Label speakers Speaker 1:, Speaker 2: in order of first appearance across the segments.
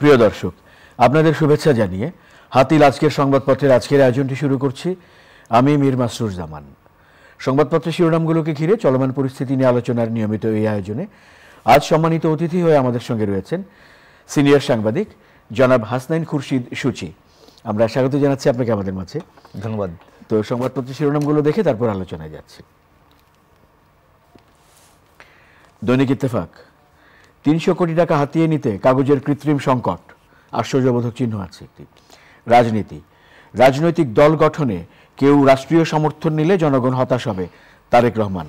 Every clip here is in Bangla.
Speaker 1: প্রিয় দর্শক, আপনাদের শুভেচ্ছা জানিয়ে হাতিল আজকের সংবাদপত্রের আজকের আয়োজনটি শুরু করছি। আমি মীর মাসরুর জামান। সংবাদপত্রের শিরোনামগুলোকে ঘিরে চলমান পরিস্থিতি নিয়ে আলোচনার নিয়মিত এই আয়োজনে আজ সম্মানিত অতিথি হয়ে আমাদের সঙ্গে রয়েছেন সিনিয়র সাংবাদিক জনাব হাসনাইন খুরশিদ সূচি। আমরা স্বাগত জানাচ্ছি আপনাকে আমাদের মাঝে।
Speaker 2: ধন্যবাদ।
Speaker 1: তো সংবাদপত্রের শিরোনামগুলো দেখে তারপর আলোচনায় যাচ্ছি। দৈনিক ইত্তেফাক, ৩০০ কোটি টাকা হাতিয়ে নিতে কাগজের কৃত্রিম সংকট, আশ্চর্যবোধক চিহ্ন আছে একটি। রাজনীতি, রাজনৈতিক দল গঠনে কেউ রাষ্ট্রীয় সমর্থন নিলে জনগণ হতাশ হবে, তারেক রহমান।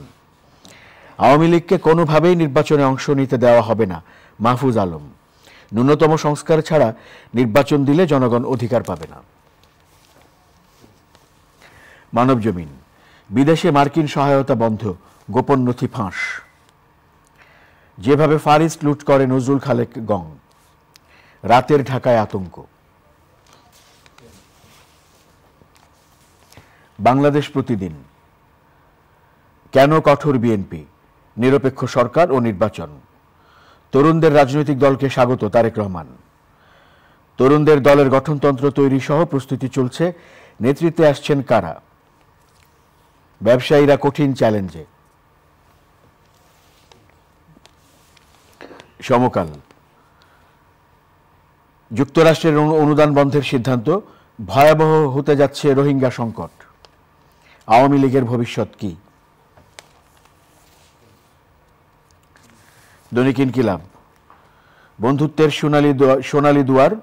Speaker 1: আওয়ামী লীগকে কোনোভাবেই নির্বাচনে অংশ নিতে দেওয়া হবে না, মাহফুজ আলম। ন্যূনতম সংস্কার ছাড়া নির্বাচন দিলে জনগণ অধিকার পাবে না। মানবজমিন, বিদেশে মার্কিন সহায়তা বন্ধ, গোপন নথি ফাঁস। যেভাবে ফারিস্ট লুট করে নজরুল খালেক গং, রাতের ঢাকায় আতঙ্ক। বাংলাদেশ প্রতিদিন, কেন কঠোর বিএনপি, নিরপেক্ষ সরকার ও নির্বাচন। তরুণদের রাজনৈতিক দলকে স্বাগত, তারেক রহমান। তরুণদের দলের গঠনতন্ত্র তৈরি সহ প্রস্তুতি চলছে, নেতৃত্বে আসছেন কারা। ব্যবসায়ীরা কঠিন চ্যালেঞ্জে। সমকাল, যুক্তরাষ্ট্রের অনুদান বন্ধের সিদ্ধান্ত, ভয়াবহ হতে যাচ্ছে রোহিঙ্গা সংকট। আওয়ামী লীগের ভবিষ্যৎ কি। দৈনিক ইনকিলাব, বন্ধুত্বের সোনালী দুয়ার,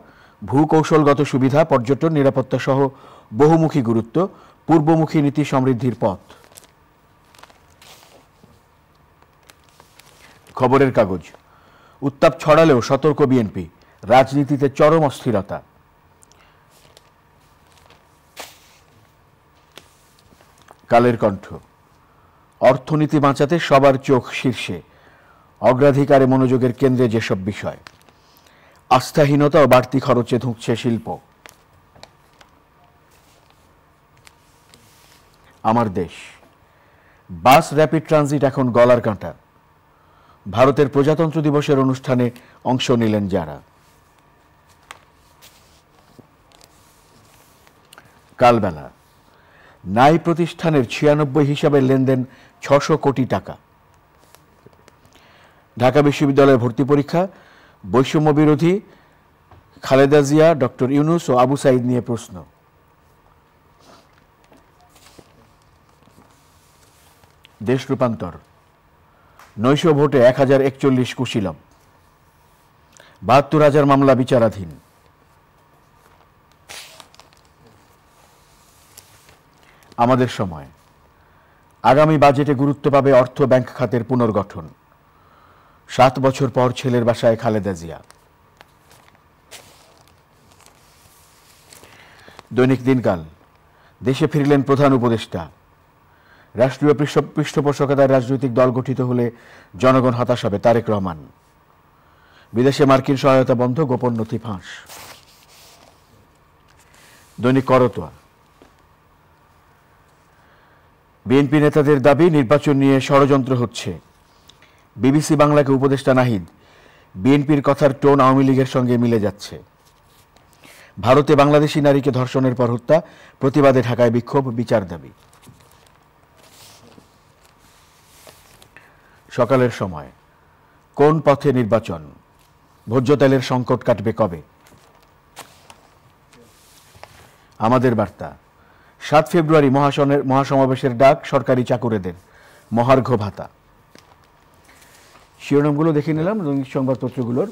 Speaker 1: ভূকৌশলগত সুবিধা, পর্যটন, নিরাপত্তা সহ বহুমুখী গুরুত্ব, পূর্বমুখী নীতি সমৃদ্ধির পথ। খবরের কাগজ, উত্তাপ ছড়ালেও সতর্ক বিএনপি, রাজনীতিতে চরম অস্থিরতা। কালের কণ্ঠ, অর্থনীতি বাঁচাতে সবার চোখ শীর্ষে, অগ্রাধিকারে মনোযোগের কেন্দ্রে যেসব বিষয়। আস্থাহীনতা ও বাড়তি খরচে ধুঁকছে শিল্প। আমার দেশ, বাস র্যাপিড ট্রানজিট এখন গলার কাঁটা। ভারতের প্রজাতন্ত্র দিবসের অনুষ্ঠানে অংশ নিলেন যারা। কালবেলা, নাই প্রতিষ্ঠানের 96 হিসাবে লেনদেন 600 কোটি টাকা। ঢাকা বিশ্ববিদ্যালয়ের ভর্তি পরীক্ষা, বৈষম্য বিরোধী, খালেদা জিয়া, ডক্টর ইউনূস ও আবু সাইদ নিয়ে প্রশ্ন। দেশ রূপান্তর, নৈশ ভোটে 1041 কুশীলব, 72,000 মামলা বিচারাধীন। আমাদের সময়, আগামী বাজেটে গুরুত্ব পাবে অর্থ ব্যাংক খাতের পুনর্গঠন। 7 বছর পর ছেলের বাসায় খালেদা জিয়া। দৈনিক দিনকাল, দেশে ফিরলেন প্রধান উপদেষ্টা। রাষ্ট্রীয় পৃষ্ঠপোষকতায় রাজনৈতিক দল গঠিত হলে জনগণ হতাশ হবে, তারেক রহমান। বিদেশে মার্কিন সহায়তা বন্ধ, গোপন নথি ফাঁস। দৈনিক করতোয়া, বিএনপি নেতাদের দাবি নির্বাচন নিয়ে ষড়যন্ত্র হচ্ছে। বিবিসি বাংলাকে উপদেষ্টা নাহিদ, বিএনপির কথার টোন আওয়ামী লীগের সঙ্গে মিলে যাচ্ছে। ভারতে বাংলাদেশি নারীকে ধর্ষণের পর হত্যা, প্রতিবাদে ঢাকায় বিক্ষোভ, বিচার দাবি। সকালের সময়, কোন পথে নির্বাচন, ভোজ্য তেলের সংকট কাটবে কবে। আমাদের বার্তা, 7 ফেব্রুয়ারি মহাসমাবেশের ডাক, সরকারি চাকুরেদের মহার্ঘ ভাতা। শিরোনামগুলো দেখে নিলাম দৈনিক সংবাদপত্রগুলোর।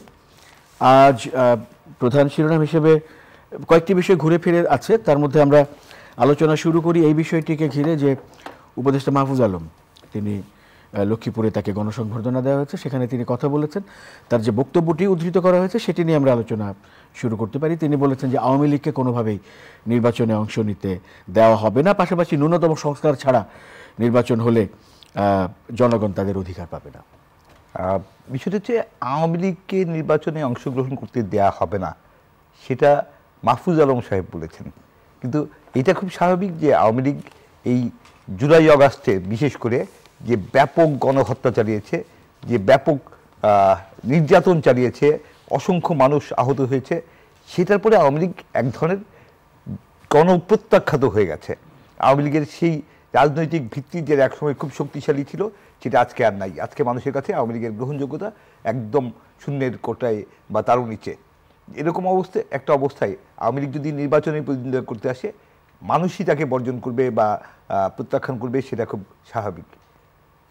Speaker 1: আজ প্রধান শিরোনাম হিসেবে কয়েকটি বিষয় ঘুরে ফিরে আছে, তার মধ্যে আমরা আলোচনা শুরু করি এই বিষয়টিকে ঘিরে যে উপদেষ্টা মাহফুজ আলম, তিনি লক্ষ্মীপুরে তাকে গণসংবর্ধনা দেওয়া হয়েছে, সেখানে তিনি কথা বলেছেন। তার যে বক্তব্যটি উদ্ধৃত করা হয়েছে সেটি নিয়ে আমরা আলোচনা শুরু করতে পারি। তিনি বলেছেন যে আওয়ামী লীগকে কোনোভাবেই নির্বাচনে অংশ নিতে দেওয়া হবে না, পাশাপাশি ন্যূনতম সংস্কার ছাড়া নির্বাচন হলে জনগণ তাদের অধিকার পাবে না।
Speaker 2: বিষয়টি হচ্ছে আওয়ামী লীগকে নির্বাচনে অংশগ্রহণ করতে দেয়া হবে না, সেটা মাহফুজ আলম সাহেব বলেছেন। কিন্তু এটা খুব স্বাভাবিক যে আওয়ামী লীগ এই জুলাই অগাস্টে বিশেষ করে যে ব্যাপক গণহত্যা চালিয়েছে, যে ব্যাপক নির্যাতন চালিয়েছে, অসংখ্য মানুষ আহত হয়েছে, সেটার পরে আওয়ামী লীগ এক ধরনের গণপ্রত্যাখ্যাত হয়ে গেছে। আওয়ামী লীগের সেই রাজনৈতিক ভিত্তি যে একসময় খুব শক্তিশালী ছিল সেটা আজকে আর নাই। আজকে মানুষের কাছে আওয়ামী লীগের গ্রহণযোগ্যতা একদম শূন্যের কোটায় বা তারও নিচে। এরকম একটা অবস্থায় আওয়ামী লীগ যদি নির্বাচনে প্রতিদ্বন্দ্বিতা করতে আসে, মানুষই তাকে বর্জন করবে বা প্রত্যাখ্যান করবে, সেটা খুব স্বাভাবিক।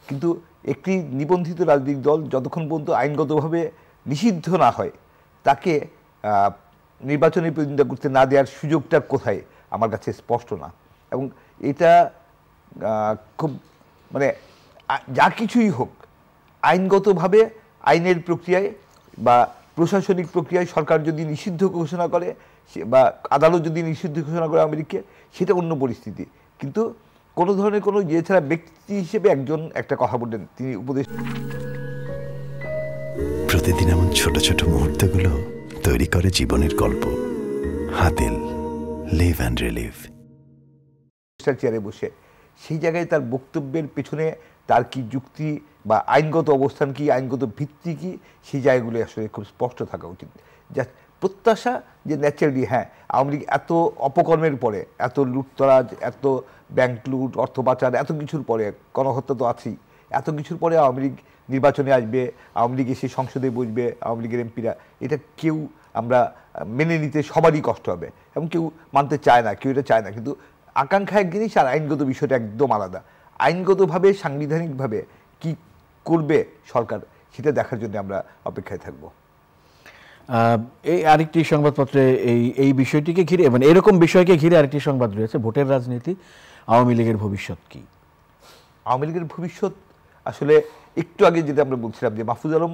Speaker 2: কিন্তু একটি নিবন্ধিত রাজনৈতিক দল যতক্ষণ পর্যন্ত আইনগতভাবে নিষিদ্ধ না হয়, তাকে নির্বাচনে প্রতিদ্বন্দ্বিতা করতে না দেওয়ার সুযোগটা কোথায় আমার কাছে স্পষ্ট না। এবং এটা খুব মানে যা কিছুই হোক, আইনগতভাবে আইনের প্রক্রিয়ায় বা প্রশাসনিক প্রক্রিয়ায় সরকার যদি নিষিদ্ধ ঘোষণা করে বা আদালত যদি নিষিদ্ধ ঘোষণা করে আওয়ামী লীগকে, সেটা অন্য পরিস্থিতি। কিন্তু কোনো ধরনের কোনো এছাড়া ব্যক্তি হিসেবে একজন একটা কথা বললেন, তিনি উপদেশ
Speaker 3: প্রতিদিন এমন ছোট ছোট মুহূর্তগুলো তৈরি করে জীবনের গল্প। Hatil, live and relieve.
Speaker 2: চেয়ারে বসে সেই জায়গায় তার বক্তব্যের পেছনে তার কি যুক্তি বা আইনগত অবস্থান কি, আইনগত ভিত্তি কি, সেই জায়গাগুলো আসলে খুব স্পষ্ট থাকা উচিত। যা প্রত্যাশা যে ন্যাচারালি হ্যাঁ, আওয়ামী লীগ এত অপকর্মের পরে, এত লুটতরাজ, এত ব্যাংক লুট, অর্থ পাচার, এত কিছুর পরে, গণহত্যা তো আছেই, এত কিছুর পরে আওয়ামী লীগ নির্বাচনে আসবে, আওয়ামী লীগ এসে সংসদে বসবে, আওয়ামী লীগের এমপিরা, এটা কেউ আমরা মেনে নিতে সবারই কষ্ট হবে এবং কেউ মানতে চায় না, কেউ এটা চায় না। কিন্তু আকাঙ্ক্ষা এক জিনিস আর আইনগত বিষয়টা একদম আলাদা। আইনগতভাবে সাংবিধানিকভাবে কি করবে সরকার, সেটা দেখার জন্য আমরা অপেক্ষায় থাকব।
Speaker 1: এই আরেকটি সংবাদপত্রে এই বিষয়টিকে ঘিরে, মানে এরকম বিষয়কে ঘিরে আরেকটি সংবাদ রয়েছে, ভোটের রাজনীতি, আওয়ামী লীগের ভবিষ্যৎ কি?
Speaker 2: আওয়ামী লীগের ভবিষ্যৎ আসলে একটু আগে যেটা আমরা বলছিলাম যে মাহফুজ আলম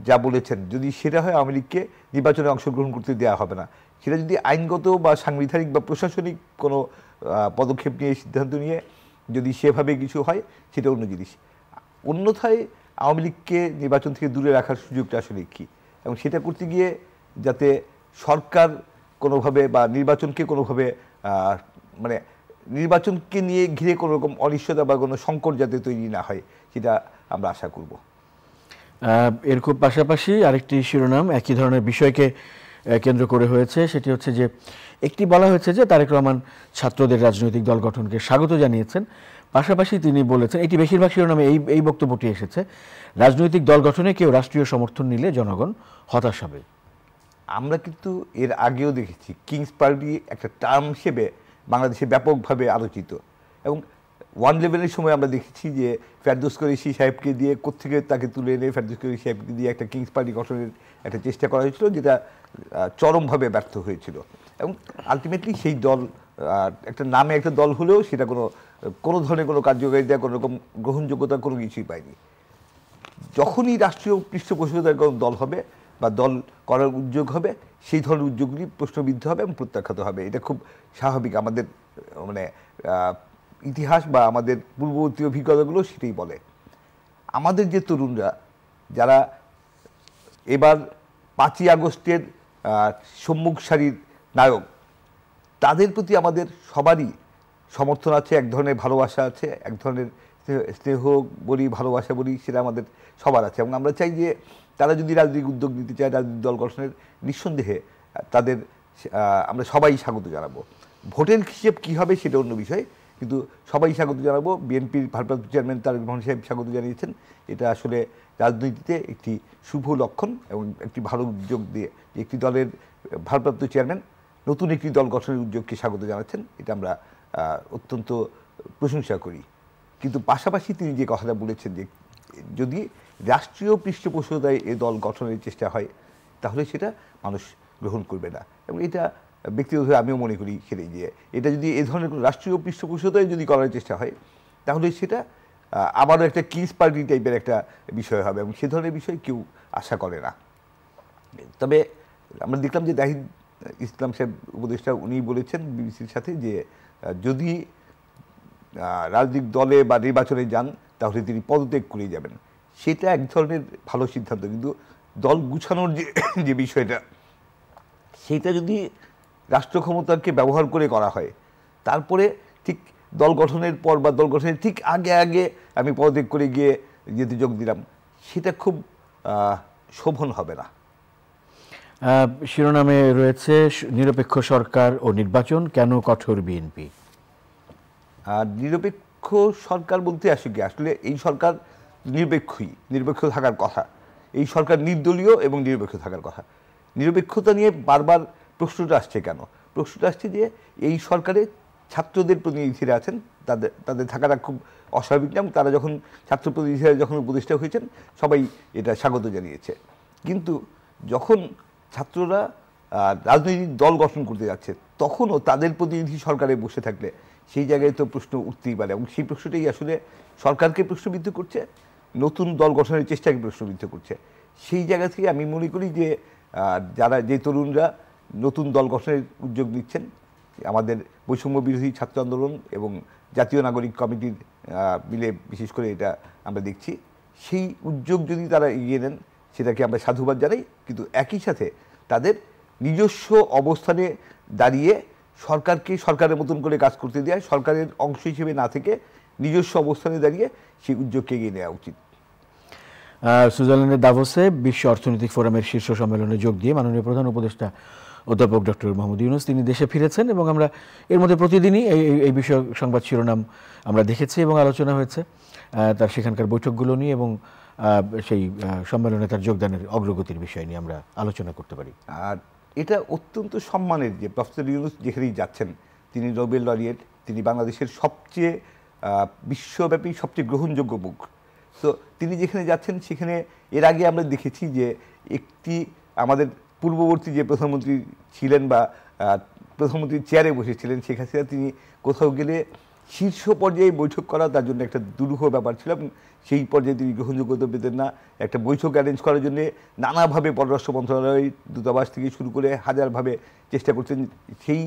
Speaker 2: যা বলেছেন, যদি সেটা হয় আওয়ামী লীগকে নির্বাচনে অংশগ্রহণ করতে দেওয়া হবে না, সেটা যদি আইনগত বা সাংবিধানিক বা প্রশাসনিক কোনো পদক্ষেপ নিয়ে, সিদ্ধান্ত নিয়ে যদি সেভাবে কিছু হয়, সেটা অন্য জিনিস। অন্যথায় আওয়ামী লীগকে নির্বাচন থেকে দূরে রাখার সুযোগটা আসলে কী, এবং সেটা করতে গিয়ে যাতে সরকার কোনোভাবে বা নির্বাচনকে কোনোভাবে মানে নির্বাচনকে নিয়ে ঘিরে কোনো রকম অনিশ্চয়তা বা কোনো সংকট যাতে তৈরি না হয়, সেটা আমরা আশা করব।
Speaker 1: এর খুব পাশাপাশি আরেকটি শিরোনাম একই ধরনের বিষয়কে কেন্দ্র করে হয়েছে, সেটি হচ্ছে যে একটি বলা হয়েছে যে তারেক রহমান ছাত্রদের রাজনৈতিক দল গঠনকে স্বাগত জানিয়েছেন। পাশাপাশি তিনি বলেছেন, এটি বেশিরভাগ শিরোনামে এই বক্তব্যটি এসেছে, রাজনৈতিক দল গঠনে কেউ রাষ্ট্রীয় সমর্থন নিলে জনগণ হতাশ হবে।
Speaker 2: আমরা কিন্তু এর আগেও দেখেছি কিংস পার্টি একটা টার্ম হিসেবে বাংলাদেশে ব্যাপকভাবে আলোচিত, এবং 111-এর সময় আমরা দেখেছি যে ফেরদৌস কুরেশি সাহেবকে দিয়ে কোত্থেকে তাকে তুলে এনে ফেরদৌস কুরেশি সাহেবকে দিয়ে একটা কিংস পার্টি গঠনের একটা চেষ্টা করা হয়েছিল, যেটা চরমভাবে ব্যর্থ হয়েছিল। এবং আলটিমেটলি সেই দল একটা নামে একটা দল হলেও সেটা কোনো ধরনের কোনো কার্যকারিতা, কোনো রকম গ্রহণযোগ্যতা কোনো কিছুই পায়নি। যখনই রাষ্ট্রীয় পৃষ্ঠপোষকতার কোনো দল হবে বা দল করার উদ্যোগ হবে, সেই ধরনের উদ্যোগগুলি প্রশ্নবিদ্ধ হবে এবং প্রত্যাখ্যাত হবে। এটা খুব স্বাভাবিক, আমাদের মানে ইতিহাস বা আমাদের পূর্ববর্তী অভিজ্ঞতাগুলো সেটাই বলে। আমাদের যে তরুণরা যারা এবার 5ই আগস্টের সম্মুখ সারির নায়ক, তাদের প্রতি আমাদের সবারই সমর্থন আছে, এক ধরনের ভালোবাসা আছে, এক ধরনের স্নেহ বলি, ভালোবাসা বলি, সেটা আমাদের সবার আছে। এবং আমরা চাই যে তারা যদি রাজনৈতিক উদ্যোগ নিতে চায়, রাজনৈতিক দল গঠনের, নিঃসন্দেহে তাদের আমরা সবাই স্বাগত জানাবো। ভোটের হিসেব কী হবে সেটা অন্য বিষয়, কিন্তু সবাই স্বাগত জানাবো। বিএনপির ভারপ্রাপ্ত চেয়ারম্যান তারেক রহমান সাহেব স্বাগত জানিয়েছেন। এটা আসলে রাজনীতিতে একটি শুভ লক্ষণ এবং একটি ভালো উদ্যোগ দিয়ে একটি দলের ভারপ্রাপ্ত চেয়ারম্যান নতুন একটি দল গঠনের উদ্যোগকে স্বাগত জানাচ্ছেন, এটা আমরা অত্যন্ত প্রশংসা করি। কিন্তু পাশাপাশি তিনি যে কথাটা বলেছেন যে যদি রাষ্ট্রীয় পৃষ্ঠপোষকতায় এ দল গঠনের চেষ্টা হয়, তাহলে সেটা মানুষ গ্রহণ করবে না। এবং এটা ব্যক্তিগতভাবে আমিও মনে করি সেটাই, যে এটা যদি এ ধরনের কোনো রাষ্ট্রীয় পৃষ্ঠপোষকতায় যদি করার চেষ্টা হয়, তাহলে সেটা আবারও একটা কিংস পার্টি টাইপের একটা বিষয় হবে, এবং সে ধরনের বিষয় কেউ আশা করে না। তবে আমরা দেখলাম যে জাহিদ ইসলাম সাহেব উপদেষ্টা, উনি বলেছেন বিবিসির সাথে যে যদি রাজনৈতিক দলে বা নির্বাচনে যান, তাহলে তিনি পদত্যাগ করে যাবেন। সেটা এক ধরনের ভালো সিদ্ধান্ত, কিন্তু দল গুছানোর যে বিষয়টা, সেইটা যদি রাষ্ট্র ক্ষমতাকে ব্যবহার করে করা হয়, তারপরে ঠিক দল গঠনের পর বা দল গঠনের ঠিক আগে আমি পদত্যাগ করে গিয়ে যেতে যোগ দিলাম, সেটা খুব শোভন হবে না।
Speaker 1: শিরোনামে রয়েছে নিরপেক্ষ সরকার ও নির্বাচন, কেন কঠোর বিএনপি।
Speaker 2: আর নিরপেক্ষ সরকার বলতে আসে কি, আসলে এই সরকার নিরপেক্ষ থাকার কথা। এই সরকার নির্দলীয় এবং নিরপেক্ষ থাকার কথা। নিরপেক্ষতা নিয়ে বারবার প্রশ্নটা আসছে কেন? প্রশ্নটা আসছে যে এই সরকারে ছাত্রদের প্রতিনিধিরা আছেন, তাদের থাকাটা খুব অস্বাভাবিক না। তারা যখন ছাত্র প্রতিনিধিরা যখন উপদেষ্টা হয়েছেন সবাই এটা স্বাগত জানিয়েছে। কিন্তু যখন ছাত্ররা রাজনৈতিক দল গঠন করতে যাচ্ছে তখনও তাদের প্রতিনিধি সরকারে বসে থাকলে সেই জায়গায় তো প্রশ্ন উঠতেই পারে, এবং সেই প্রশ্নটাই আসলে সরকারকে প্রশ্নবিদ্ধ করছে, নতুন দল গঠনের চেষ্টাকে প্রশ্নবিদ্ধ করছে। সেই জায়গা থেকে আমি মনে করি যে যে তরুণরা নতুন দল গঠনের উদ্যোগ নিচ্ছেন, আমাদের বৈষম্য বিরোধী ছাত্র আন্দোলন এবং জাতীয় নাগরিক কমিটির মিলে বিশেষ করে এটা আমরা দেখছি, সেই উদ্যোগ যদি তারা এগিয়ে নেন সেটাকে আমরা সাধুবাদ জানাই। কিন্তু একই সাথে তাদের নিজস্ব অবস্থানে দাঁড়িয়ে সরকারকে সরকারের মতন করে কাজ করতে দেয়, সরকারের অংশ হিসেবে না থেকে নিজস্ব অবস্থানে দাঁড়িয়ে সেই উদ্যোগকে এগিয়ে নেওয়া উচিত।
Speaker 1: সুইজারল্যান্ডের দাভোসে বিশ্ব অর্থনৈতিক ফোরামের শীর্ষ সম্মেলনে যোগ দিয়ে মাননীয় প্রধান উপদেষ্টা অধ্যাপক ডক্টর মোহাম্মদ ইউনূস তিনি দেশে ফিরেছেন, এবং আমরা এর মধ্যে প্রতিদিনই এই বিষয়ে সংবাদ শিরোনাম আমরা দেখেছি এবং আলোচনা হয়েছে তার সেখানকার বৈঠকগুলো নিয়ে, এবং সেই সম্মেলনে তার যোগদানের অগ্রগতির বিষয় নিয়ে আমরা আলোচনা করতে পারি।
Speaker 2: আর এটা অত্যন্ত সম্মানের যে প্রফেসর ইউনূস যেখানেই যাচ্ছেন তিনি নোবেল লরিয়েট, তিনি বাংলাদেশের সবচেয়ে বিশ্বব্যাপী সবচেয়ে গ্রহণযোগ্য মুখ। তো তিনি যেখানে যাচ্ছেন সেখানে এর আগে আমরা দেখেছি যে একটি আমাদের পূর্ববর্তী যে প্রধানমন্ত্রী ছিলেন বা প্রধানমন্ত্রীর চেয়ারে বসেছিলেন শেখ হাসিনা, তিনি কোথাও গেলে শীর্ষ পর্যায়ে বৈঠক করা তার জন্য একটা দুরূহ ব্যাপার ছিল, এবং সেই পর্যায়ে তিনি গ্রহণযোগ্যতা পেতেন না। একটা বৈঠক অ্যারেঞ্জ করার জন্য নানাভাবে পররাষ্ট্র মন্ত্রণালয়, দূতাবাস থেকে শুরু করে হাজারভাবে চেষ্টা করছেন। সেই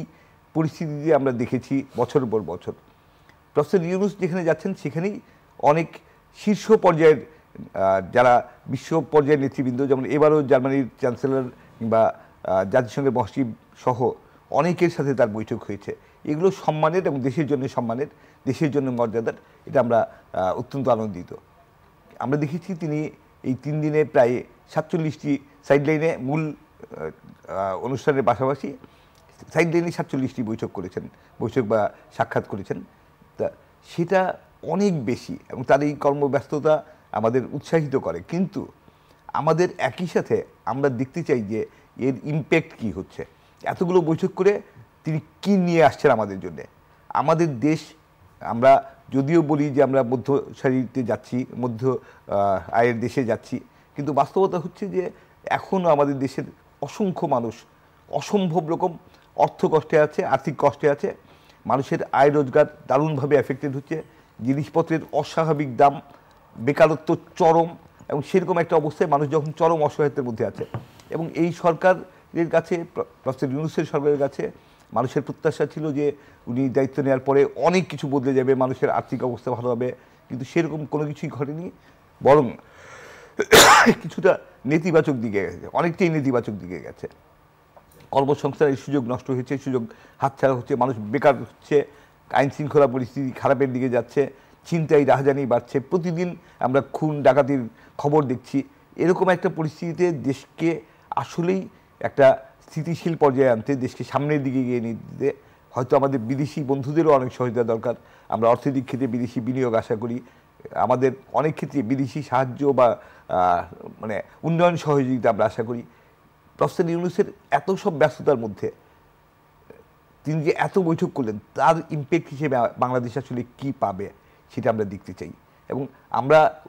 Speaker 2: পরিস্থিতিতে আমরা দেখেছি বছর পর বছর। প্রফেসর ইউনূস যেখানে যাচ্ছেন সেখানেই অনেক শীর্ষ পর্যায়ের যারা বিশ্ব পর্যায়ের নেতৃবৃন্দ, যেমন এবারও জার্মানির চ্যান্সেলর কিংবা জাতিসংঘের মহাসচিব সহ অনেকের সাথে তার বৈঠক হয়েছে। এগুলো সম্মানের এবং দেশের জন্য সম্মানের, দেশের জন্য মর্যাদার, এটা আমরা অত্যন্ত আনন্দিত। আমরা দেখেছি তিনি এই 3 দিনে প্রায় 47টি সাইডলাইনে মূল অনুষ্ঠানের পাশাপাশি সাইডলাইনে 47টি বৈঠক বা সাক্ষাৎ করেছেন। তা সেটা অনেক বেশি, এবং তার এই কর্মব্যস্ততা আমাদের উৎসাহিত করে। কিন্তু আমাদের একই সাথে আমরা দেখতে চাই যে এর ইম্প্যাক্ট কী হচ্ছে, এতগুলো বৈঠক করে তিনি কি নিয়ে আসছেন আমাদের জন্যে। আমাদের দেশ, আমরা যদিও বলি যে আমরা মধ্য সারিতে যাচ্ছি, মধ্য আয়ের দেশে যাচ্ছি, কিন্তু বাস্তবতা হচ্ছে যে এখনও আমাদের দেশের অসংখ্য মানুষ অসম্ভব রকম অর্থ কষ্টে আছে, আর্থিক কষ্টে আছে। মানুষের আয় রোজগার দারুণভাবে এফেক্টেড হচ্ছে, জিনিসপত্রের অস্বাভাবিক দাম, বেকারত্ব চরম, এবং সেরকম একটা অবস্থায় মানুষ যখন চরম অসহায়তার মধ্যে আছে, এবং এই সরকারের কাছে, প্রফেসর ইউনূসের সরকারের কাছে মানুষের প্রত্যাশা ছিল যে উনি দায়িত্ব নেওয়ার পরে অনেক কিছু বদলে যাবে, মানুষের আর্থিক অবস্থা ভালো হবে, কিন্তু সেরকম কোনো কিছুই ঘটেনি। বরং কিছুটা নেতিবাচক দিকে গেছে, অনেকটাই নেতিবাচক দিকে গেছে। কর্মসংস্থানের সুযোগ নষ্ট হয়েছে, সুযোগ হাতছাড়া হচ্ছে, মানুষ বেকার হচ্ছে, আইন শৃঙ্খলা পরিস্থিতি খারাপের দিকে যাচ্ছে, ছিনতাই রাহাজানি বাড়ছে, প্রতিদিন আমরা খুন ডাকাতির খবর দেখছি। এরকম একটা পরিস্থিতিতে দেশকে আসলেই একটা স্থিতিশীল পর্যায়ে আনতে, দেশকে সামনের দিকে এগিয়ে নিয়ে দিতে হয়তো আমাদের বিদেশি বন্ধুদেরও অনেক সহায়তা দরকার। আমরা অর্থনৈতিক ক্ষেত্রে বিদেশি বিনিয়োগ আশা করি, আমাদের অনেক ক্ষেত্রে বিদেশি সাহায্য বা মানে উন্নয়ন সহযোগিতা আমরা আশা করি। প্রফেসর ইউনূসের এত সব ব্যস্ততার মধ্যে তিনি যে এত বৈঠক করলেন, তার ইম্প্যাক্ট হিসেবে বাংলাদেশ আসলে কী পাবে সেটা আমরা দেখতে চাই। এবং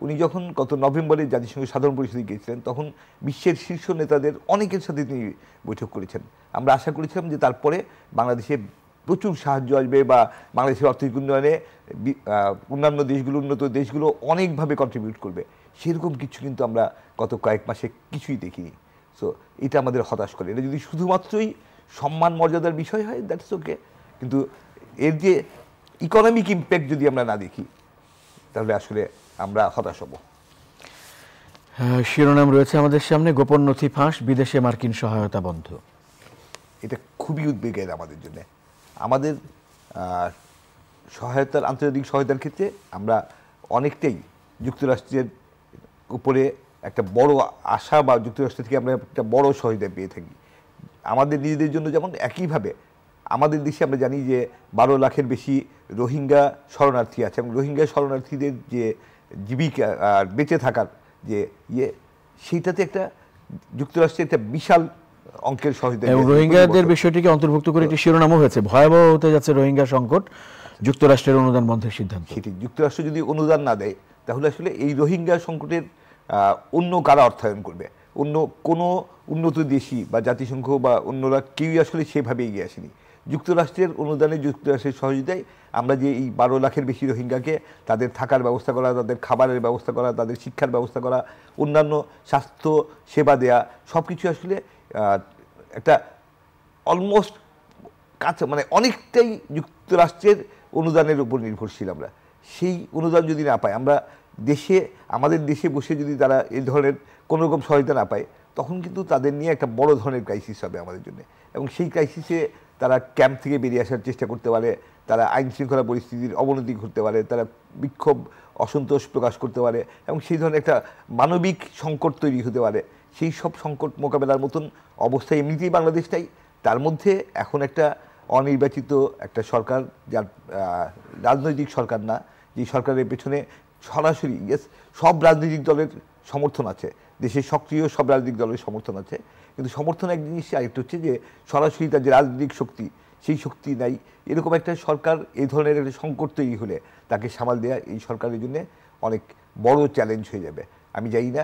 Speaker 2: উনি যখন গত নভেম্বরে জাতিসংঘের সাধারণ পরিষদে গিয়েছিলেন, তখন বিশ্বের শীর্ষ নেতাদের অনেকের সাথে তিনি বৈঠক করেছেন। আমরা আশা করেছিলাম যে তারপরে বাংলাদেশে প্রচুর সাহায্য আসবে, বা বাংলাদেশের অর্থনৈতিক উন্নয়নে অন্যান্য দেশগুলো, উন্নত দেশগুলো অনেকভাবে কন্ট্রিবিউট করবে। সেরকম কিছু কিন্তু আমরা গত কয়েক মাসে কিছুই দেখিনি। সো এটা আমাদের হতাশ করে। এটা যদি শুধুমাত্রই সম্মান মর্যাদার বিষয় হয়, দ্যাটস ওকে, কিন্তু এর যে ইকোনমিক ইম্প্যাক্ট যদি আমরা না দেখি তাহলে আসলে আমরা হতাশ হব।
Speaker 1: শিরোনাম রয়েছে আমাদের সামনে, গোপন নথি ফাঁস, বিদেশে মার্কিন সহায়তা বন্ধ।
Speaker 2: এটা খুবই উদ্বেগের আমাদের জন্য। আমাদের আন্তর্জাতিক সহায়তার ক্ষেত্রে আমরা অনেকটাই যুক্তরাষ্ট্রের উপরে একটা বড় আশা বা যুক্তরাষ্ট্র থেকে আমরা একটা বড় সহায়তা পেয়ে থাকি। আমাদের নিজেদের জন্য যেমন একইভাবে আমাদের দেশে আমরা জানি যে 12 লাখের বেশি রোহিঙ্গা শরণার্থী আছে এবং রোহিঙ্গা শরণার্থীদের যে জীবিকা বেঁচে থাকার যে সেইটাতে একটা যুক্তরাষ্ট্রের একটা বিশাল অঙ্কের সহায়তা
Speaker 1: এবং রোহিঙ্গাদের বিষয়টিকে অন্তর্ভুক্ত করে একটি শিরোনামও হয়েছে, ভয়াবহ হতে যাচ্ছে রোহিঙ্গা সংকট, যুক্তরাষ্ট্রের অনুদান বন্ধের সিদ্ধান্ত।
Speaker 2: সেটি যুক্তরাষ্ট্র যদি অনুদান না দেয় তাহলে আসলে এই রোহিঙ্গা সংকটের অন্য কারা অর্থায়ন করবে? অন্য কোনো উন্নত দেশই বা জাতিসংঘ বা অন্যরা কেউই আসলে সেভাবে এগিয়ে আসেনি। যুক্তরাষ্ট্রের অনুদানে, যুক্তরাষ্ট্রের সহযোগিতায় আমরা যে এই 12 লাখের বেশি রোহিঙ্গাকে তাদের থাকার ব্যবস্থা করা, তাদের খাবারের ব্যবস্থা করা, তাদের শিক্ষার ব্যবস্থা করা, অন্যান্য স্বাস্থ্য সেবা দেয়া, সব কিছু আসলে একটা অলমোস্ট কাছে মানে অনেকটাই যুক্তরাষ্ট্রের অনুদানের উপর নির্ভরশীল আমরা। সেই অনুদান যদি না পাই, আমরা দেশে আমাদের দেশে বসে যদি তারা এই ধরনের কোনো রকম সহায়তা না পায়, তখন কিন্তু তাদের নিয়ে একটা বড় ধরনের ক্রাইসিস হবে আমাদের জন্য। এবং সেই ক্রাইসিসে তারা ক্যাম্প থেকে বেরিয়ে আসার চেষ্টা করতে পারে, তারা আইন শৃঙ্খলা পরিস্থিতির অবনতি ঘটতে পারে, তারা বিক্ষোভ অসন্তোষ প্রকাশ করতে পারে এবং সেই ধরনের একটা মানবিক সংকট তৈরি হতে পারে। সেই সব সংকট মোকাবেলার মতন অবস্থা এমনিতেই বাংলাদেশটাই, তার মধ্যে এখন একটা অনির্বাচিত একটা সরকার, যার রাজনৈতিক সরকার না, যে সরকারের পেছনে সরাসরি সব রাজনৈতিক দলের সমর্থন আছে, দেশের সক্রিয় সব রাজনৈতিক দলের সমর্থন আছে, কিন্তু সমর্থন এক জিনিস, আরেকটা হচ্ছে যে সরাসরি তার যে রাজনৈতিক শক্তি, সেই শক্তি নাই। এরকম একটা সরকার এই ধরনের একটা সংকট তৈরি হলে তাকে সামাল দেওয়া এই সরকারের জন্য অনেক বড় চ্যালেঞ্জ হয়ে যাবে। আমি জানি না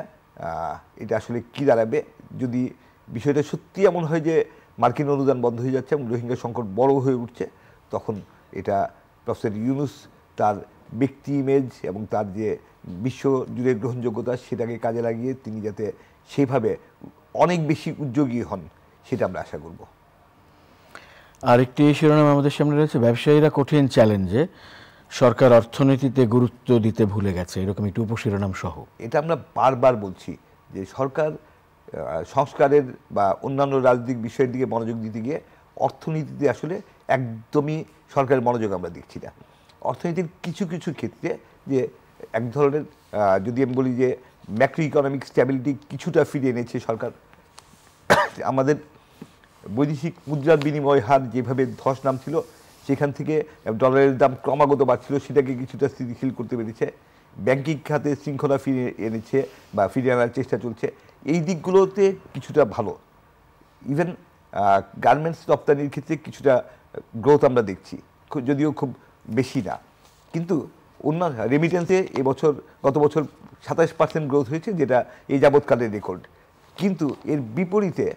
Speaker 2: এটা আসলে কী দাঁড়াবে। যদি বিষয়টা সত্যি এমন হয় যে মার্কিন অনুদান বন্ধ হয়ে যাচ্ছে এবং রোহিঙ্গা সংকট বড় হয়ে উঠছে, তখন এটা প্রফেসর ইউনূস তার ব্যক্তি ইমেজ এবং তার যে বিশ্ব জুড়ে গ্রহণযোগ্যতা, সেটাকে কাজে লাগিয়ে তিনি যাতে সেভাবে অনেক বেশি উদ্যোগী হন, সেটা আমরা আশা করব।
Speaker 1: আরেকটি শিরোনাম আমাদের সামনে রয়েছে, ব্যবসায়ীরা কঠিন চ্যালেঞ্জে, সরকার অর্থনীতিতে গুরুত্ব দিতে ভুলে গেছে, এরকম একটি উপশিরোনাম সহ।
Speaker 2: এটা আমরা বারবার বলছি যে সরকার সংস্কারের বা অন্যান্য রাজনৈতিক বিষয়ের দিকে মনোযোগ দিতে গিয়ে অর্থনীতিতে আসলে একদমই সরকারের মনোযোগ আমরা দেখছি না। অর্থনীতির কিছু কিছু ক্ষেত্রে যে এক ধরনের যদি আমি বলি যে ম্যাক্রো ইকোনমিক স্ট্যাবিলিটি কিছুটা ফিরিয়ে এনেছে সরকার। আমাদের বৈদেশিক মুদ্রার বিনিময় হার যেভাবে ধস নামছিল, সেখান থেকে ডলারের দাম ক্রমাগত বাড়ছিল, সেটাকে কিছুটা স্থিতিশীল করতে পেরেছে। ব্যাংকিং খাতে শৃঙ্খলা ফিরিয়ে এনেছে বা ফিরিয়ে আনার চেষ্টা চলছে, এই দিকগুলোতে কিছুটা ভালো। ইভেন গার্মেন্টস রপ্তানির ক্ষেত্রে কিছুটা গ্রোথ আমরা দেখছি, যদিও খুব বেশি না। কিন্তু অন্যান্য রেমিটেন্সে এবছর গত বছর 27% গ্রোথ হয়েছে, যেটা এই যাবৎকালের রেকর্ড। কিন্তু এর বিপরীতে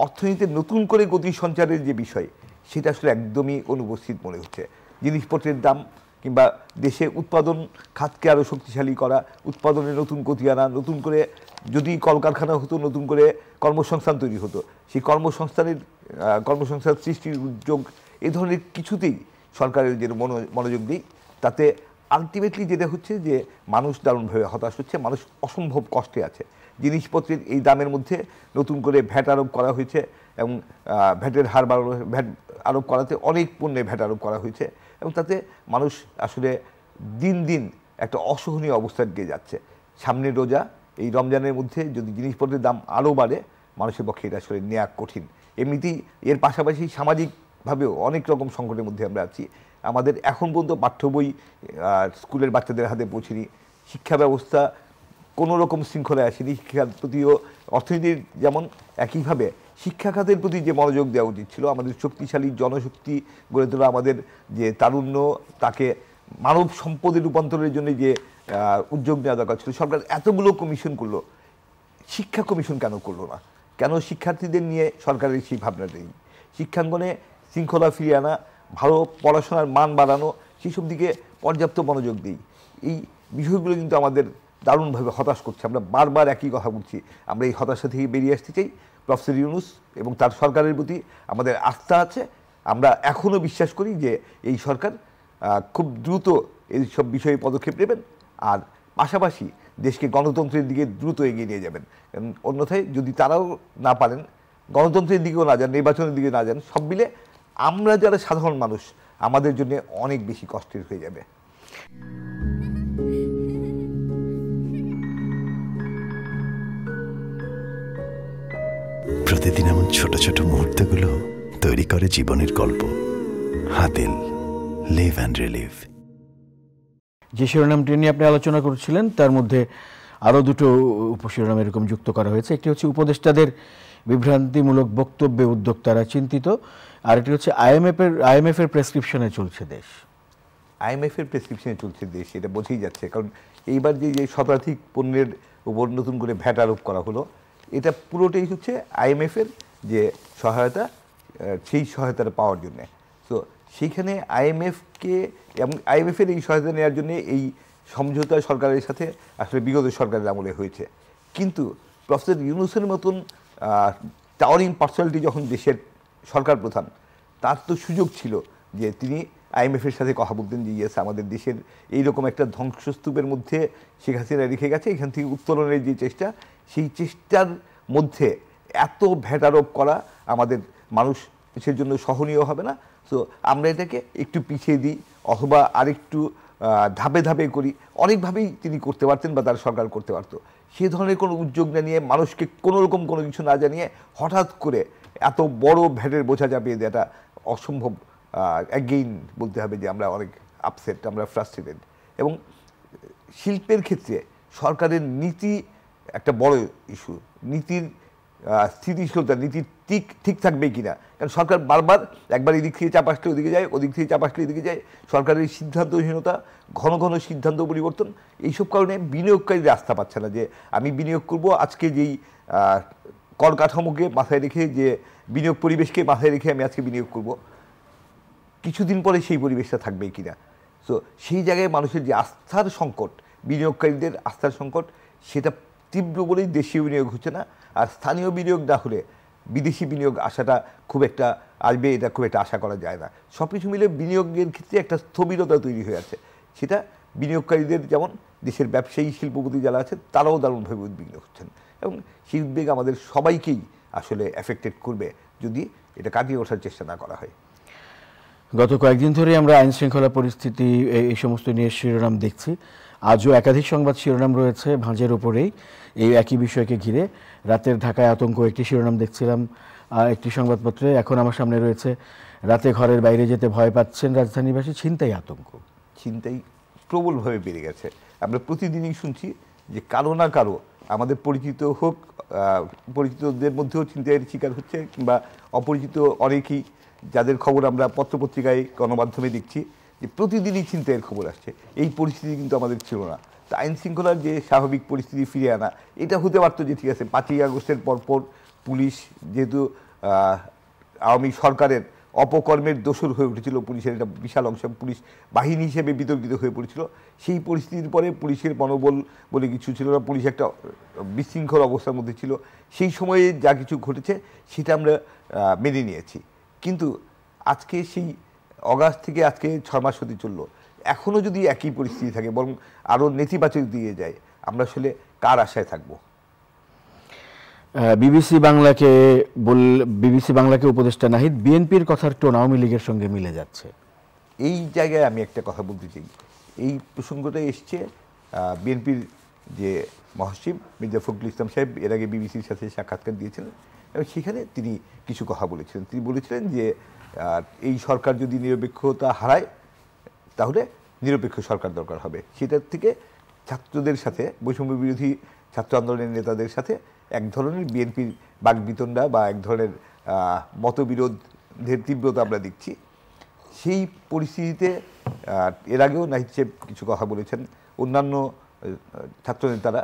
Speaker 2: অর্থনীতিতে নতুন করে গতি সঞ্চারের যে বিষয়, সেটা আসলে একদমই অনুপস্থিত মনে হচ্ছে। জিনিসপত্রের দাম কিংবা দেশে উৎপাদন খাতকে আরও শক্তিশালী করা, উৎপাদনে নতুন গতি আনা, নতুন করে যদি কলকারখানা হতো, নতুন করে কর্মসংস্থান তৈরি হতো, সেই কর্মসংস্থান সৃষ্টির উদ্যোগ, এই ধরনের কিছুতেই সরকারের যে মনোযোগ দিই, তাতে আলটিমেটলি যেটা হচ্ছে যে মানুষ দারুণভাবে হতাশ হচ্ছে, মানুষ অসম্ভব কষ্টে আছে। জিনিসপত্রের এই দামের মধ্যে নতুন করে ভ্যাট আরোপ করা হয়েছে এবং ভ্যাটের হার বাড়ানো, ভ্যাট আরোপ করাতে অনেক পণ্যে ভ্যাট আরোপ করা হয়েছে এবং তাতে মানুষ আসলে দিন দিন একটা অসহনীয় অবস্থার দিকে যাচ্ছে। সামনের রোজা, এই রমজানের মধ্যে যদি জিনিসপত্রের দাম আরও বাড়ে, মানুষের পক্ষে এটা আসলে নেওয়া কঠিন। এমনিতেই এর পাশাপাশি সামাজিকভাবেও অনেক রকম সংকটের মধ্যে আমরা আছি। আমাদের এখন পর্যন্ত পাঠ্য বই স্কুলের বাচ্চাদের হাতে পৌঁছেনি, শিক্ষা ব্যবস্থা কোনো রকম শৃঙ্খলায় আসেনি, শিক্ষার প্রতিও অর্থনীতির যেমন একইভাবে শিক্ষা খাতের প্রতি যে মনোযোগ দেওয়া উচিত ছিল, আমাদের শক্তিশালী জনশক্তি গড়ে তোলা, আমাদের যে তারুণ্য, তাকে মানব সম্পদে রূপান্তরের জন্য যে উদ্যোগ নেওয়া দরকার ছিল, সরকার এতগুলো কমিশন করলো, শিক্ষা কমিশন কেন করলো না? কেন শিক্ষার্থীদের নিয়ে সরকারের সেই ভাবনাটা নেই? শিক্ষাঙ্গনে শৃঙ্খলা ফিরিয়ে আনা, ভালো পড়াশোনার মান বাড়ানো, সেসব দিকে পর্যাপ্ত মনোযোগ দিই। এই বিষয়গুলো কিন্তু আমাদের দারুণভাবে হতাশ করছে। আমরা বারবার একই কথা বলছি, আমরা এই হতাশা থেকে বেরিয়ে আসতে চাই। প্রফেসর ইউনূস এবং তার সরকারের প্রতি আমাদের আস্থা আছে। আমরা এখনও বিশ্বাস করি যে এই সরকার খুব দ্রুত এই সব বিষয়ে পদক্ষেপ নেবেন, আর পাশাপাশি দেশকে গণতন্ত্রের দিকে দ্রুত এগিয়ে নিয়ে যাবেন। অন্যথায় যদি তারাও না পারেন, গণতন্ত্রের দিকেও না যান, নির্বাচনের দিকে না যান, সব মিলে আমরা যারা সাধারণ মানুষ, আমাদের জন্য অনেক বেশি কষ্টের হয়ে যাবে।
Speaker 3: প্রতিদিন এমন ছোট ছোট মুহূর্তগুলো তৈরি করে জীবনের গল্প। Hatil, live and relieve.
Speaker 1: যে শিরোনামটি নিয়ে আপনি আলোচনা করছিলেন তার মধ্যে আরও দুটো উপশিরোনাম এরকম যুক্ত করা হয়েছে। একটি হচ্ছে উপদেষ্টাদের বিভ্রান্তিমূলক বক্তব্যে উদ্যোক্তারা চিন্তিত, আর একটি হচ্ছে আইএমএফ এর প্রেসক্রিপশনে চলছে দেশ।
Speaker 2: আইএমএফ এর প্রেসক্রিপশনে চলছে দেশ, এটা বোঝাই যাচ্ছে। কারণ এইবার যে শতাধিক পণ্যের উপর নতুন করে ভ্যাট আরোপ করা হলো, এটা পুরোটাই হচ্ছে আইএমএফ এর যে সহায়তা, সেই সহায়তাটা পাওয়ার জন্যে। তো সেইখানে আইএমএফকে এবং আইএমএফের এই সহায়তা নেওয়ার জন্য এই সমঝোতা সরকারের সাথে আসলে বিগত সরকারের আমলে হয়েছে। কিন্তু প্রফেসর ইউনূসের মতন টাওয়ারিং পার্সোনালিটি যখন দেশের সরকার প্রধান, তার তো সুযোগ ছিল যে তিনি আইএমএফের সাথে কথা বলতেন যে ইয়েস, আমাদের দেশের এইরকম একটা ধ্বংসস্তূপের মধ্যে শেখ হাসিনা রেখে গেছে, এখান থেকে উত্তোলনের যে চেষ্টা, সেই চেষ্টার মধ্যে এত ভ্যাট আরোপ করা আমাদের মানুষের জন্য সহনীয় হবে না। সো আমরা এটাকে একটু পিছিয়ে দিই অথবা আরেকটু ধাপে ধাপে করি। অনেকভাবেই তিনি করতে পারতেন বা তার সরকার করতে পারতো। সে ধরনের কোনো উদ্যোগ না নিয়ে, মানুষকে কোনোরকম কোনো কিছু না জানিয়ে হঠাৎ করে এত বড় ভ্যাটের বোঝা চাপিয়ে দেওয়াটা অসম্ভব। অ্যাগেইন বলতে হবে যে আমরা অনেক আপসেট, আমরা ফ্রাস্ট্রেটেড। এবং শিল্পের ক্ষেত্রে সরকারের নীতি একটা বড় ইস্যু। নীতির স্থিতিশীলতা, নীতি ঠিক থাকবে কিনা। কারণ সরকার বারবার একবার এদিক থেকে চাপ আসলে ওদিকে যায়, ওদিক থেকে চাপ আসলে এদিকে যায়। সরকারের সিদ্ধান্তহীনতা, ঘন ঘন সিদ্ধান্ত পরিবর্তন, এইসব কারণে বিনিয়োগকারীরা আস্থা পাচ্ছে না যে আমি বিনিয়োগ করব। আজকে যেই কর কাঠামোকে মাথায় রেখে, যে বিনিয়োগ পরিবেশকে মাথায় রেখে আমি আজকে বিনিয়োগ করব, কিছুদিন পরে সেই পরিবেশটা থাকবে কিনা। সো সেই জায়গায় মানুষের যে আস্থার সংকট, বিনিয়োগকারীদের আস্থার সংকট, সেটা তীব্র বলেই দেশীয় বিনিয়োগ হচ্ছে না। আর স্থানীয় বিনিয়োগ না হলে বিদেশি বিনিয়োগ আসাটা খুব একটা আসবে, এটা খুব একটা আশা করা যায় না। সব কিছু মিলে বিনিয়োগের ক্ষেত্রে একটা স্থবিরতা তৈরি হয়ে আছে। সেটা বিনিয়োগকারীদের যেমন, দেশের ব্যবসায়ী শিল্পপতি যারা আছেন তারাও দারুণভাবে উদ্বিগ্ন হচ্ছেন। এবং সেই উদ্বেগ আমাদের সবাইকেই আসলে এফেক্টেড করবে যদি এটা কাটিয়ে ওঠার চেষ্টা না করা হয়।
Speaker 1: গত কয়েকদিন ধরে আমরা আইন শৃঙ্খলা পরিস্থিতি এই সমস্ত নিয়ে শিরোনাম দেখছি। আজও একাধিক সংবাদ শিরোনাম রয়েছে ভাঁজের ওপরেই এই একই বিষয়কে ঘিরে। রাতের ঢাকায় আতঙ্ক একটি শিরোনাম দেখছিলাম একটি সংবাদপত্রে। এখন আমার সামনে রয়েছে রাতে ঘরের বাইরে যেতে ভয় পাচ্ছেন রাজধানীবাসী, ছিনতাই আতঙ্ক।
Speaker 2: ছিনতাই প্রবলভাবে বেড়ে গেছে। আমরা প্রতিদিনই শুনছি যে কারো না কারো, আমাদের পরিচিত হোক, পরিচিতদের মধ্যেও ছিনতাইয়ের শিকার হচ্ছে, কিংবা অপরিচিত অনেকেই যাদের খবর আমরা পত্রপত্রিকায় গণমাধ্যমে দেখছি যে প্রতিদিনই ছিনতাইয়ের খবর আসছে। এই পরিস্থিতি কিন্তু আমাদের ছিল না। তো আইন শৃঙ্খলার যে স্বাভাবিক পরিস্থিতি ফিরে আনা, এটা হতে পারতো যে ঠিক আছে 5ই আগস্টের পরপর পুলিশ যেহেতু আওয়ামী সরকারের অপকর্মের দোষর হয়ে উঠেছিল, পুলিশের একটা বিশাল অংশ পুলিশ বাহিনী হিসেবে বিতর্কিত হয়ে পড়েছিল, সেই পরিস্থিতির পরে পুলিশের মনোবল বলে কিছু ছিল না, পুলিশ একটা বিশৃঙ্খল অবস্থার মধ্যে ছিল। সেই সময়ে যা কিছু ঘটেছে সেটা আমরা মেনে নিয়েছি। কিন্তু আজকে সেই অগাস্ট থেকে আজকে 6 মাস হতে চললো, এখনও যদি একই পরিস্থিতি থাকে, বরং আরও নেতিবাচক দিয়ে যায়, আমরা আসলে কার আশায় থাকবো?
Speaker 1: বিবিসি বাংলাকে উপদেষ্টা নাহিদ, বিএনপির কথার টোন আওয়ামী লীগের সঙ্গে মিলে যাচ্ছে।
Speaker 2: এই জায়গায় আমি একটা কথা বলতে চাই। এই প্রসঙ্গটা এসছে বিএনপির যে মহাসচিব মির্জা ফখরুল ইসলাম সাহেব এর আগে বিবিসির সাথে সাক্ষাৎকার দিয়েছিলেন, এবং সেখানে তিনি কিছু কথা বলেছিলেন। তিনি বলেছিলেন যে এই সরকার যদি নিরপেক্ষতা হারায় তাহলে নিরপেক্ষ সরকার দরকার হবে। সেটার থেকে ছাত্রদের সাথে, বৈষম্য বিরোধী ছাত্র আন্দোলনের নেতাদের সাথে এক ধরনের বিএনপির বাকবিতণ্ডা বা এক ধরনের মতবিরোধের তীব্রতা আমরা দেখছি। সেই পরিস্থিতিতে এর আগেও নাহিদ সাহেব কিছু কথা বলেছেন, অন্যান্য ছাত্রনেতারা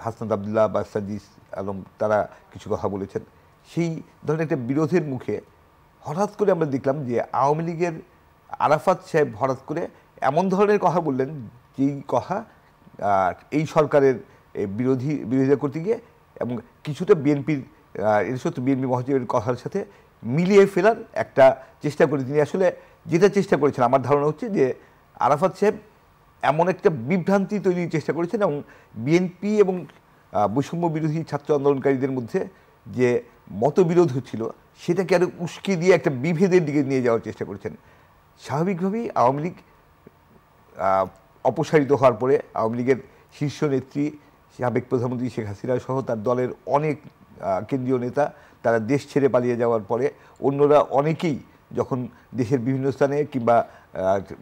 Speaker 2: হাসনাত আবদুল্লাহ বা সাজিদ আলম তারা কিছু কথা বলেছেন। সেই ধরনের একটা বিরোধের মুখে হঠাৎ করে আমরা দেখলাম যে আওয়ামী লীগের আরাফাত সাহেব হঠাৎ করে এমন ধরনের কথা বললেন, যেই কথা এই সরকারের বিরোধিতা করতে গিয়ে এবং কিছুটা বিএনপির এর সত্য বিএনপি মহাসচিবের কথার সাথে মিলিয়ে ফেলার একটা চেষ্টা করে তিনি আসলে যেটা চেষ্টা করেছেন, আমার ধারণা হচ্ছে যে আরাফাত সাহেব এমন একটা বিভ্রান্তি তৈরির চেষ্টা করেছেন এবং বিএনপি এবং বৈষম্য বিরোধী ছাত্র আন্দোলনকারীদের মধ্যে যে মতবিরোধ হচ্ছিল সেটাকে আরও উস্কে দিয়ে একটা বিভেদের দিকে নিয়ে যাওয়ার চেষ্টা করেছেন। স্বাভাবিকভাবেই আওয়ামী লীগ অপসারিত হওয়ার পরে আওয়ামী লীগের শীর্ষ নেত্রী সাবেক প্রধানমন্ত্রী শেখ হাসিনা সহ তার দলের অনেক কেন্দ্রীয় নেতা তারা দেশ ছেড়ে পালিয়ে যাওয়ার পরে অন্যরা অনেকেই যখন দেশের বিভিন্ন স্থানে কিংবা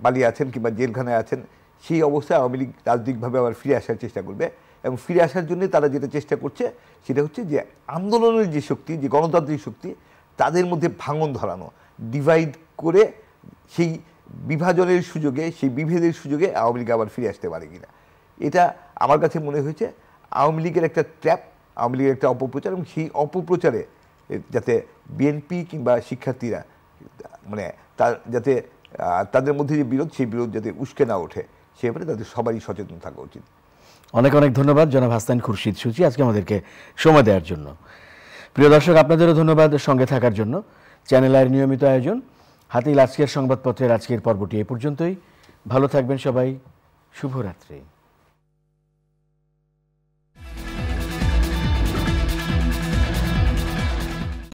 Speaker 2: পালিয়ে আছেন কিংবা জেলখানায় আছেন, সেই অবস্থায় আওয়ামী লীগ রাজনৈতিকভাবে আবার ফিরে আসার চেষ্টা করবে। এবং ফিরে আসার জন্য তারা যেটা চেষ্টা করছে সেটা হচ্ছে যে আন্দোলনের যে শক্তি, যে গণতান্ত্রিক শক্তি, তাদের মধ্যে ভাঙন ধরানো, ডিভাইড করে সেই বিভাজনের সুযোগে, সেই বিভেদের সুযোগে আওয়ামী লীগ আবার ফিরে আসতে পারে কিনা। এটা আমার কাছে মনে হয়েছে আওয়ামী লীগের একটা ট্র্যাপ, আওয়ামী লীগের একটা অপপ্রচার, এবং সেই অপপ্রচারে যাতে বিএনপি কিংবা শিক্ষার্থীরা মানে যাতে তাদের মধ্যে যে বিরোধ, সেই বিরোধ যাতে উস্কে না ওঠে, সে ব্যাপারে তাদের সবারই সচেতন থাকা উচিত।
Speaker 1: অনেক অনেক ধন্যবাদ জনাব হাসান খুরশিদ সূচি আজকে আমাদেরকে সময় দেওয়ার জন্য। প্রিয় দর্শক, আপনাদেরও ধন্যবাদ সঙ্গে থাকার জন্য। চ্যানেল আইয়ের নিয়মিত আয়োজন হাতিল আজকের সংবাদপত্রের আজকের পর্বটি এ পর্যন্তই। ভালো থাকবেন সবাই, শুভরাত্রি।